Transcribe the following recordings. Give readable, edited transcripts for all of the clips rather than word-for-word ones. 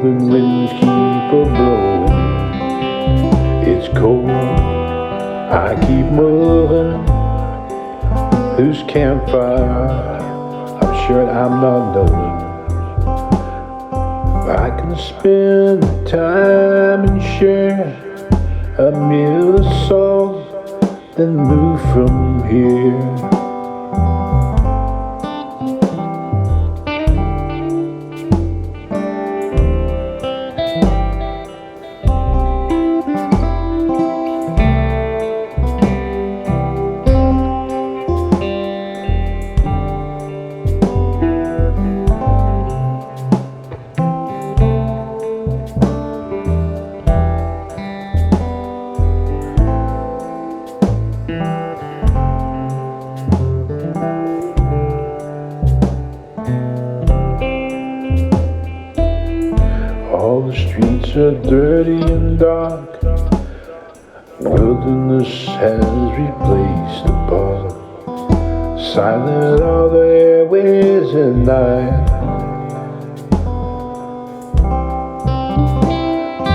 northern winds keep a-blowing. It's cold, I keep moving. Whose campfire? I'm sure I'm not knowing. I can spend time and share a meal of salt, then move from here. All the streets are dirty and dark. Wilderness has replaced the park. Silent all the airways at night.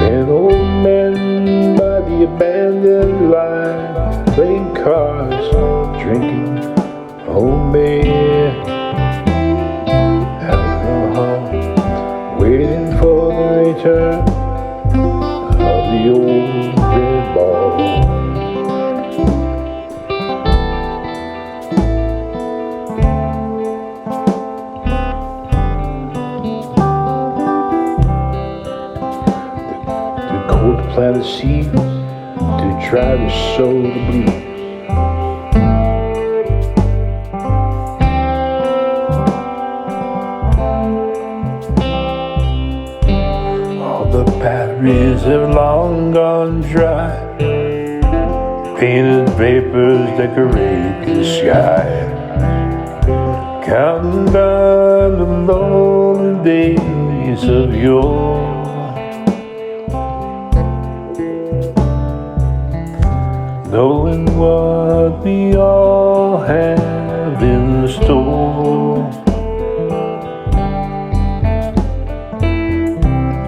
Men, old men by the abandoned line, playing cards, drinking homemade alcohol, waiting for the return of the old red ball. The cold planted seeds to try to sow the blues. The batteries have long gone dry. Painted vapors decorate the sky. Counting down the lonely days of yore. Knowing what we all have in store.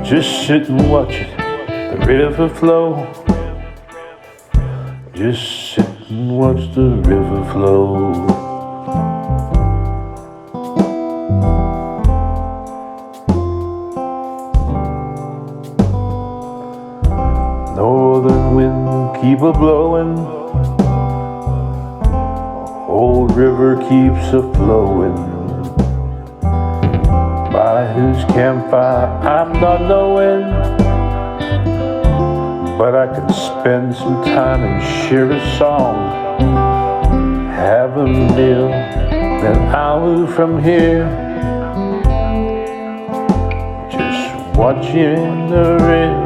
Just sit and watch it, the river flow. Just sit and watch the river flow. Northern wind keep a-blowing. Old river keeps a-flowing. By whose campfire I'm not knowing, but I can spend some time and share a song, have a meal, then I'll move from here. Just watching the river